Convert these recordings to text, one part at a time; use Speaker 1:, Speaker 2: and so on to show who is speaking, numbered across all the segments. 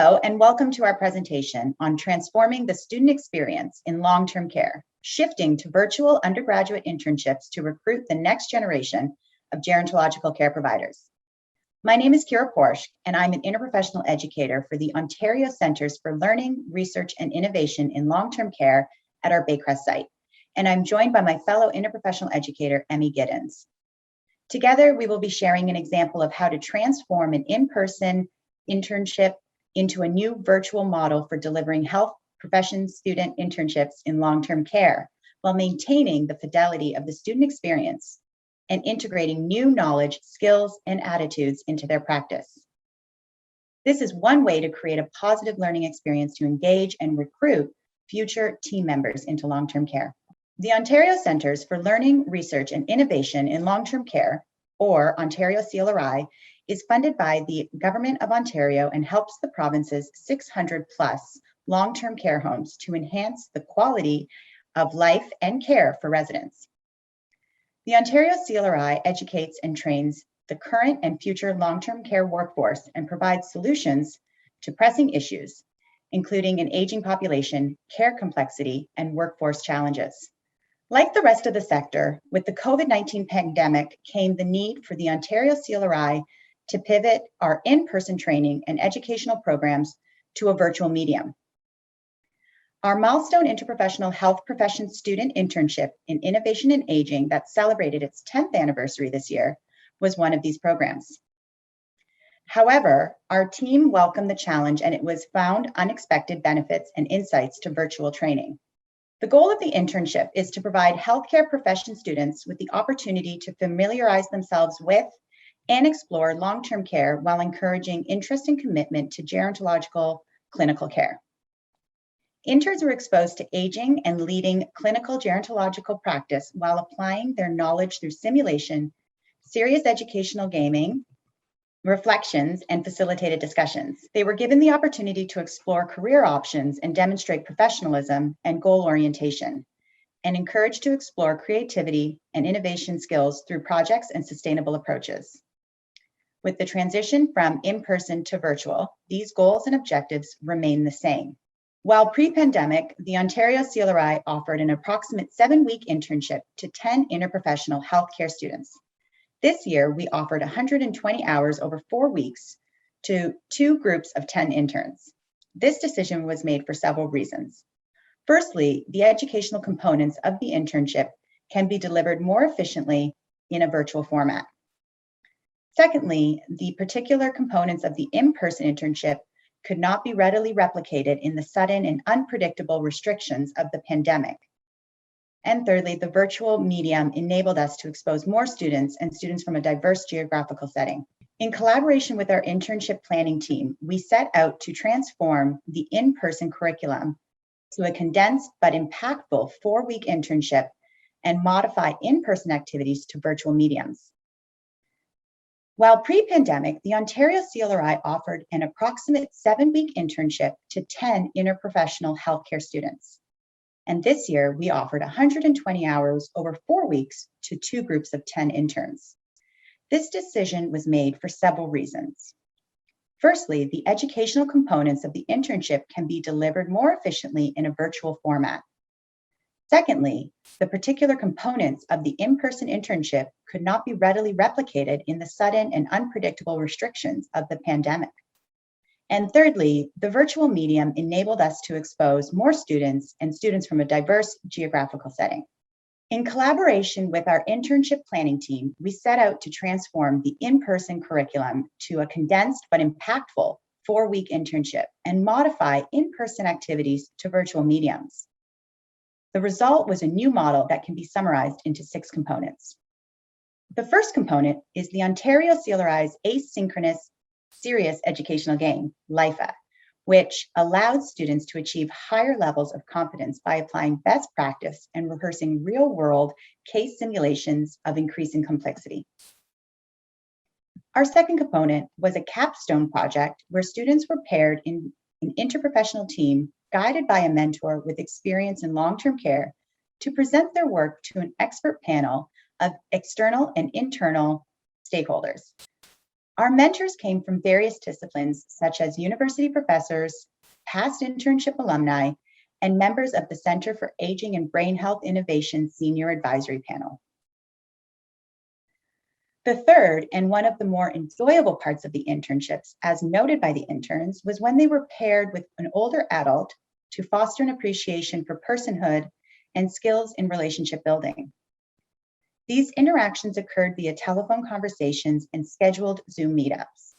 Speaker 1: Hello, and welcome to our presentation on transforming the student experience in long-term care, shifting to virtual undergraduate internships to recruit the next generation of gerontological care providers. My name is Kira Porsch, and I'm an interprofessional educator for the Ontario Centres for Learning, Research, and Innovation in Long-Term Care at our Baycrest site. And I'm joined by my fellow interprofessional educator, Emmy Giddens. Together, we will be sharing an example of how to transform an in-person internship into a new virtual model for delivering health profession student internships in long-term care, while maintaining the fidelity of the student experience and integrating new knowledge, skills, and attitudes into their practice. This is one way to create a positive learning experience to engage and recruit future team members into long-term care. The Ontario Centres for Learning, Research, and Innovation in Long-Term Care, or Ontario CLRI, is funded by the Government of Ontario and helps the province's 600 plus long-term care homes to enhance the quality of life and care for residents. The Ontario CLRI educates and trains the current and future long-term care workforce and provides solutions to pressing issues, including an aging population, care complexity, and workforce challenges. Like the rest of the sector, with the COVID-19 pandemic came the need for the Ontario CLRI to pivot our in-person training and educational programs to a virtual medium. Our milestone interprofessional health profession student internship in innovation and aging that celebrated its 10th anniversary this year was one of these programs. However, our team welcomed the challenge and it was found unexpected benefits and insights to virtual training. The goal of the internship is to provide healthcare profession students with the opportunity to familiarize themselves with and explore long-term care while encouraging interest and commitment to gerontological clinical care. Interns were exposed to aging and leading clinical gerontological practice while applying their knowledge through simulation, serious educational gaming, reflections, and facilitated discussions. They were given the opportunity to explore career options and demonstrate professionalism and goal orientation, and encouraged to explore creativity and innovation skills through projects and sustainable approaches. With the transition from in-person to virtual, these goals and objectives remain the same. While pre-pandemic, the Ontario CLRI offered an approximate 7-week internship to 10 interprofessional healthcare students. This year, we offered 120 hours over 4 weeks to 2 groups of 10 interns. This decision was made for several reasons. Firstly, the educational components of the internship can be delivered more efficiently in a virtual format. Secondly, the particular components of the in-person internship could not be readily replicated in the sudden and unpredictable restrictions of the pandemic. And thirdly, the virtual medium enabled us to expose more students and students from a diverse geographical setting. In collaboration with our internship planning team, we set out to transform the in-person curriculum to a condensed but impactful 4-week internship and modify in-person activities to virtual mediums. While pre-pandemic, the Ontario CLRI offered an approximate 7-week internship to 10 interprofessional healthcare students. And this year, we offered 120 hours over 4 weeks to 2 groups of 10 interns. This decision was made for several reasons. Firstly, the educational components of the internship can be delivered more efficiently in a virtual format. Secondly, the particular components of the in-person internship could not be readily replicated in the sudden and unpredictable restrictions of the pandemic. And thirdly, the virtual medium enabled us to expose more students and students from a diverse geographical setting. In collaboration with our internship planning team, we set out to transform the in-person curriculum to a condensed but impactful 4-week internship and modify in-person activities to virtual mediums. The result was a new model that can be summarized into 6 components. The first component is the Ontario CLRI's asynchronous serious educational game, LIFA, which allowed students to achieve higher levels of competence by applying best practice and rehearsing real-world case simulations of increasing complexity. Our second component was a capstone project where students were paired in an interprofessional team guided by a mentor with experience in long-term care to present their work to an expert panel of external and internal stakeholders. Our mentors came from various disciplines, such as university professors, past internship alumni, and members of the Center for Aging and Brain Health Innovation Senior Advisory Panel. The third, and one of the more enjoyable parts of the internships, as noted by the interns, was when they were paired with an older adult to foster an appreciation for personhood and skills in relationship building. These interactions occurred via telephone conversations and scheduled Zoom meetups.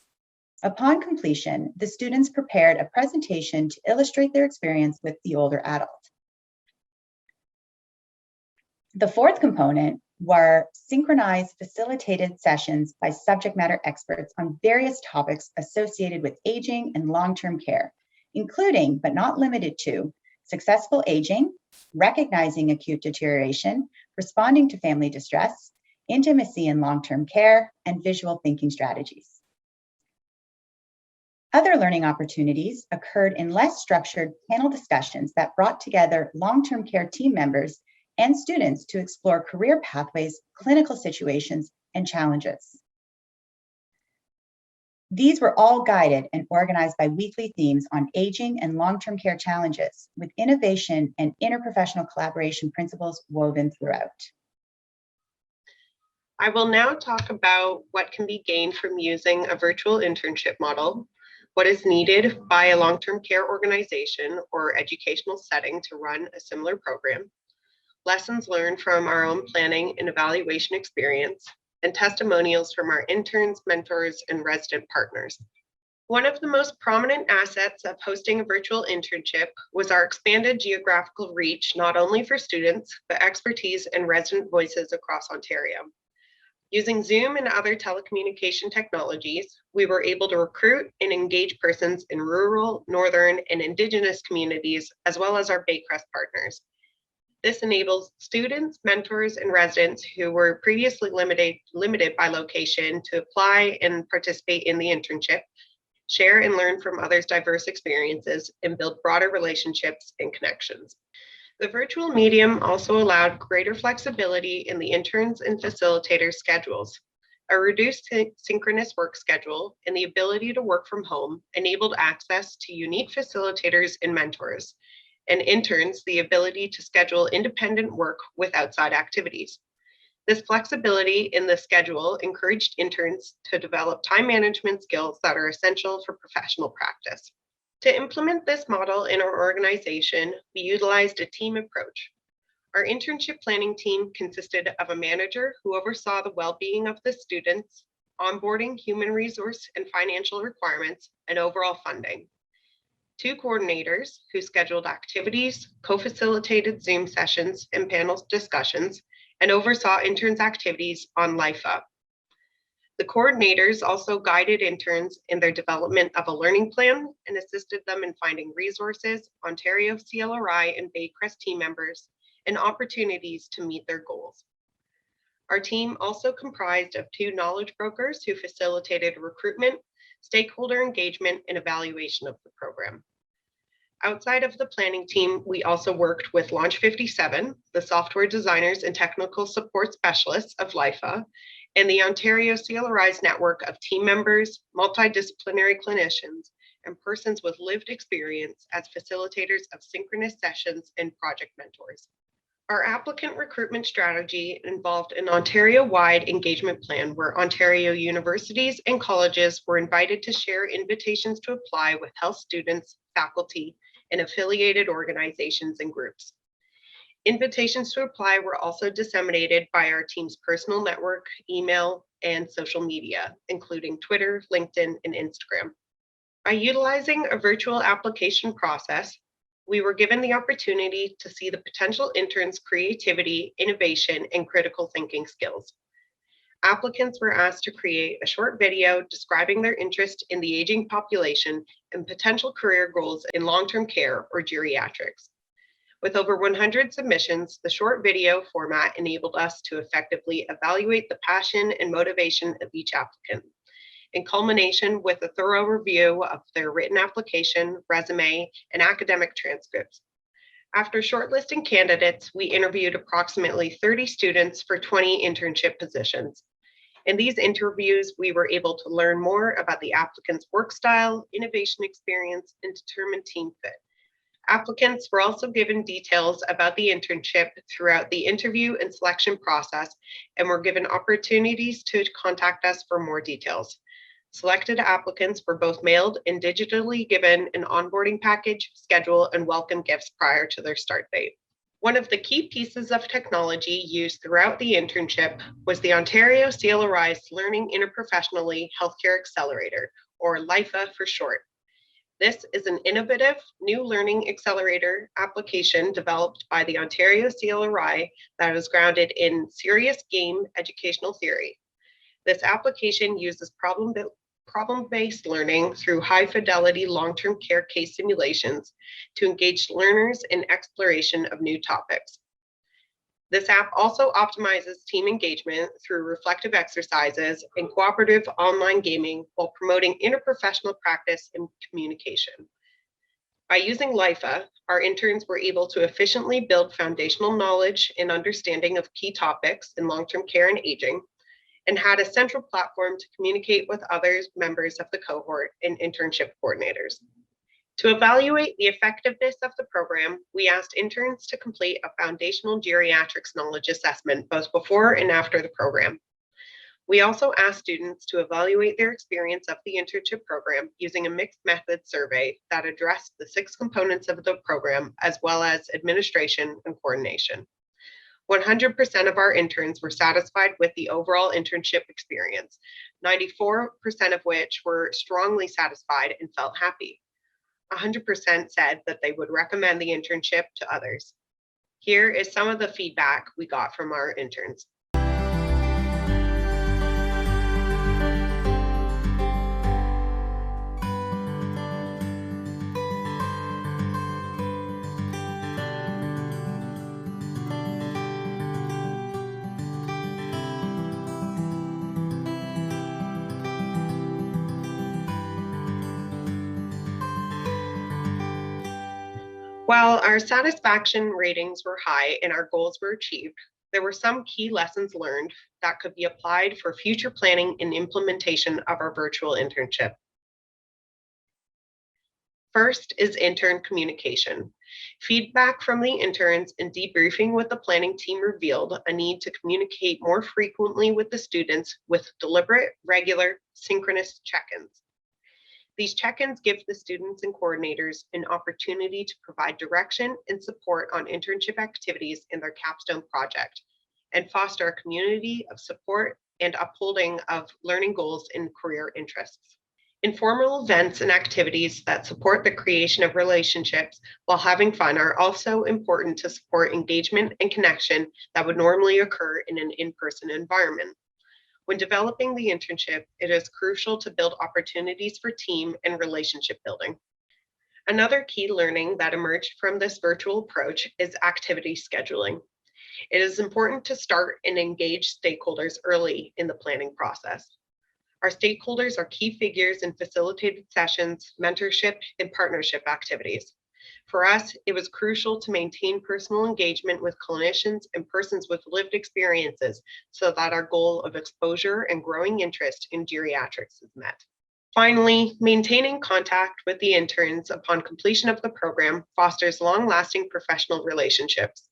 Speaker 1: Upon completion, the students prepared a presentation to illustrate their experience with the older adult. The fourth component were synchronized facilitated sessions by subject matter experts on various topics associated with aging and long-term care, including, but not limited to, successful aging, recognizing acute deterioration, responding to family distress, intimacy in long-term care, and visual thinking strategies. Other learning opportunities occurred in less structured panel discussions that brought together long-term care team members and students to explore career pathways, clinical situations, and challenges. These were all guided and organized by weekly themes on aging and long-term care challenges, with innovation and interprofessional collaboration principles woven throughout.
Speaker 2: I will now talk about what can be gained from using a virtual internship model, what is needed by a long-term care organization or educational setting to run a similar program, lessons learned from our own planning and evaluation experience, and testimonials from our interns, mentors, and resident partners. One of the most prominent assets of hosting a virtual internship was our expanded geographical reach, not only for students, but expertise and resident voices across Ontario. Using Zoom and other telecommunication technologies, we were able to recruit and engage persons in rural, northern, and Indigenous communities, as well as our Baycrest partners. This enables students, mentors, and residents who were previously limited by location to apply and participate in the internship, share and learn from others' diverse experiences, and build broader relationships and connections. The virtual medium also allowed greater flexibility in the interns and facilitators' schedules. A reduced synchronous work schedule and the ability to work from home enabled access to unique facilitators and mentors, and interns the ability to schedule independent work with outside activities. This flexibility in the schedule encouraged interns to develop time management skills that are essential for professional practice. To implement this model in our organization, we utilized a team approach. Our internship planning team consisted of a manager who oversaw the well-being of the students, onboarding, human resource and financial requirements, and overall funding. 2 coordinators who scheduled activities, co-facilitated Zoom sessions and panel discussions, and oversaw interns' activities on LIFA. The coordinators also guided interns in their development of a learning plan and assisted them in finding resources, Ontario CLRI and Baycrest team members, and opportunities to meet their goals. Our team also comprised of 2 knowledge brokers who facilitated recruitment, stakeholder engagement, and evaluation of the program. Outside of the planning team, we also worked with Launch 57, the software designers and technical support specialists of LIFA, and the Ontario CLRI's network of team members, multidisciplinary clinicians, and persons with lived experience as facilitators of synchronous sessions and project mentors. Our applicant recruitment strategy involved an Ontario-wide engagement plan where Ontario universities and colleges were invited to share invitations to apply with health students, faculty, and affiliated organizations and groups. Invitations to apply were also disseminated by our team's personal network, email, and social media, including Twitter, LinkedIn, and Instagram. By utilizing a virtual application process, we were given the opportunity to see the potential interns' creativity, innovation, and critical thinking skills. Applicants were asked to create a short video describing their interest in the aging population and potential career goals in long-term care or geriatrics. With over 100 submissions, the short video format enabled us to effectively evaluate the passion and motivation of each applicant, in culmination with a thorough review of their written application, resume, and academic transcripts. After shortlisting candidates, we interviewed approximately 30 students for 20 internship positions. In these interviews, we were able to learn more about the applicant's work style, innovation experience, and determine team fit. Applicants were also given details about the internship throughout the interview and selection process, and were given opportunities to contact us for more details. Selected applicants were both mailed and digitally given an onboarding package, schedule, and welcome gifts prior to their start date. One of the key pieces of technology used throughout the internship was the Ontario CLRI's Learning Interprofessionally Healthcare Accelerator, or LIFA for short. This is an innovative new learning accelerator application developed by the Ontario CLRI that is grounded in serious game educational theory. This application uses problem-based learning through high-fidelity long-term care case simulations to engage learners in exploration of new topics. This app also optimizes team engagement through reflective exercises and cooperative online gaming while promoting interprofessional practice and communication. By using LIFA, our interns were able to efficiently build foundational knowledge and understanding of key topics in long-term care and aging, and had a central platform to communicate with other members of the cohort and internship coordinators. To evaluate the effectiveness of the program, we asked interns to complete a foundational geriatrics knowledge assessment both before and after the program. We also asked students to evaluate their experience of the internship program using a mixed method survey that addressed the 6 components of the program, as well as administration and coordination. 100% of our interns were satisfied with the overall internship experience, 94% of which were strongly satisfied and felt happy. 100% said that they would recommend the internship to others. Here is some of the feedback we got from our interns. While our satisfaction ratings were high and our goals were achieved, there were some key lessons learned that could be applied for future planning and implementation of our virtual internship. First is intern communication. Feedback from the interns and debriefing with the planning team revealed a need to communicate more frequently with the students with deliberate, regular, synchronous check-ins. These check-ins give the students and coordinators an opportunity to provide direction and support on internship activities in their capstone project and foster a community of support and upholding of learning goals and career interests. Informal events and activities that support the creation of relationships while having fun are also important to support engagement and connection that would normally occur in an in-person environment. When developing the internship, it is crucial to build opportunities for team and relationship building. Another key learning that emerged from this virtual approach is activity scheduling. It is important to start and engage stakeholders early in the planning process. Our stakeholders are key figures in facilitated sessions, mentorship, and partnership activities. For us, it was crucial to maintain personal engagement with clinicians and persons with lived experiences so that our goal of exposure and growing interest in geriatrics is met. Finally, maintaining contact with the interns upon completion of the program fosters long-lasting professional relationships.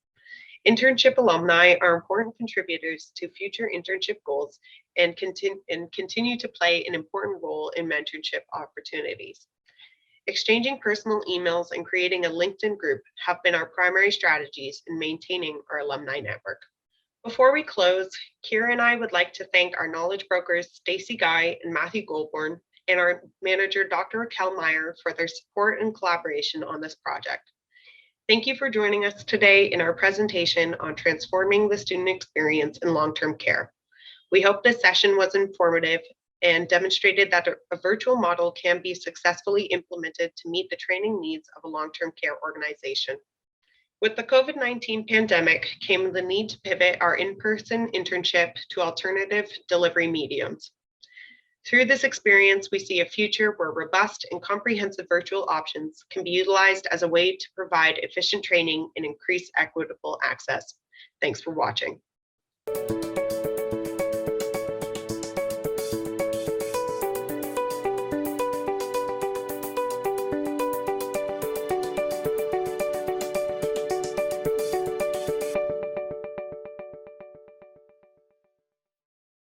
Speaker 2: Internship alumni are important contributors to future internship goals and continue to play an important role in mentorship opportunities. Exchanging personal emails and creating a LinkedIn group have been our primary strategies in maintaining our alumni network. Before we close, Kira and I would like to thank our knowledge brokers, Stacy Guy and Matthew Goldborn, and our manager, Dr. Raquel Meyer, for their support and collaboration on this project. Thank you for joining us today in our presentation on transforming the student experience in long-term care. We hope this session was informative and demonstrated that a virtual model can be successfully implemented to meet the training needs of a long-term care organization. With the COVID-19 pandemic came the need to pivot our in-person internship to alternative delivery mediums. Through this experience, we see a future where robust and comprehensive virtual options can be utilized as a way to provide efficient training and increase equitable access. Thanks for watching.